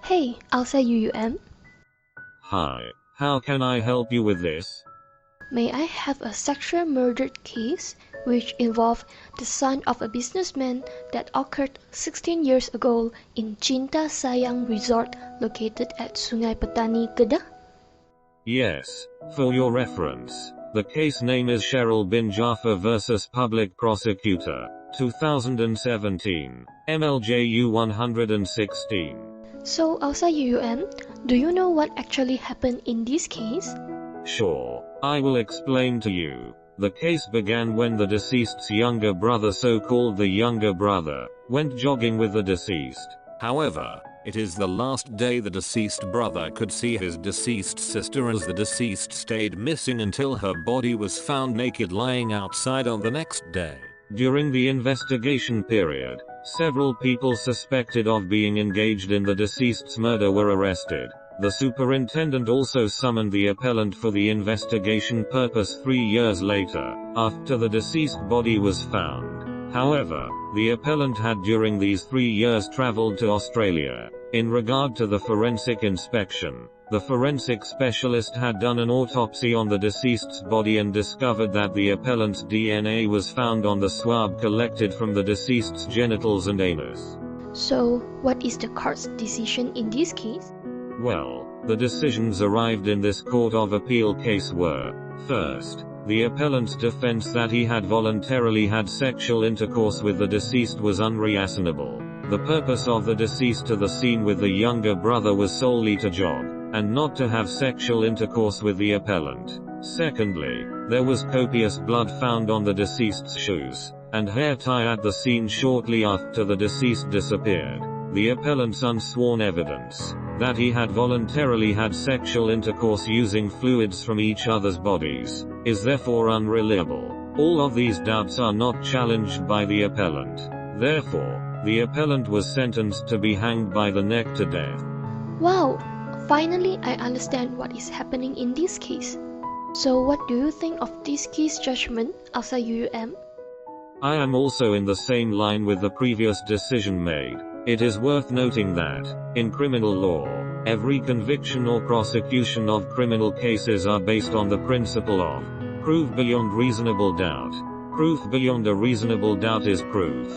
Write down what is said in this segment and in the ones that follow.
Hey, ALSA UUM. Hi, how can I help you with this? May I have a sexual murder case which involved the son of a businessman that occurred 16 years ago in Cinta Sayang Resort located at Sungai Petani, Kedah? Yes, for your reference, the case name is SHAHRIL bin JAAFAR vs. Public Prosecutor, 2017, MLJU 116. So, ALSA UUM, do you know what actually happened in this case? Sure, I will explain to you. The case began when the deceased's younger brother, so-called the younger brother, went jogging with the deceased. However, it is the last day the deceased brother could see his deceased sister, as the deceased stayed missing until her body was found naked lying outside on the next day. During the investigation period, several people suspected of being engaged in the deceased's murder were arrested. The superintendent also summoned the appellant for the investigation purpose 3 years later, after the deceased body was found. However, the appellant had during these 3 years traveled to Australia. In regard to the forensic inspection, the forensic specialist had done an autopsy on the deceased's body and discovered that the appellant's DNA was found on the swab collected from the deceased's genitals and anus. So, what is the court's decision in this case? Well, the decisions arrived in this Court of Appeal case were, first, the appellant's defense that he had voluntarily had sexual intercourse with the deceased was unreasonable. The purpose of the deceased to the scene with the younger brother was solely to jog, and not to have sexual intercourse with the appellant. Secondly, there was copious blood found on the deceased's shoes and hair tie at the scene shortly after the deceased disappeared. The appellant's unsworn evidence that he had voluntarily had sexual intercourse using fluids from each other's bodies is therefore unreliable. All of these doubts are not challenged by the appellant. Therefore, the appellant was sentenced to be hanged by the neck to death. Wow! Finally, I understand what is happening in this case. So, what do you think of this case judgment, ALSA UUM? I am also in the same line with the previous decision made. It is worth noting that, in criminal law, every conviction or prosecution of criminal cases are based on the principle of proof beyond reasonable doubt. Proof beyond a reasonable doubt is proof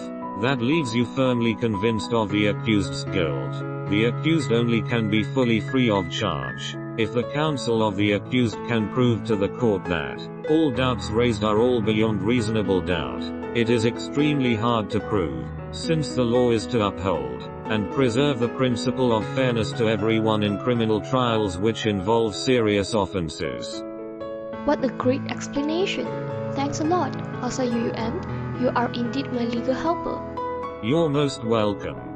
that leaves you firmly convinced of the accused's guilt. The accused only can be fully free of charge if the counsel of the accused can prove to the court that all doubts raised are all beyond reasonable doubt. It is extremely hard to prove, since the law is to uphold and preserve the principle of fairness to everyone in criminal trials which involve serious offenses. What a great explanation! Thanks a lot, ALSA UUM. You are indeed my legal helper. You're most welcome.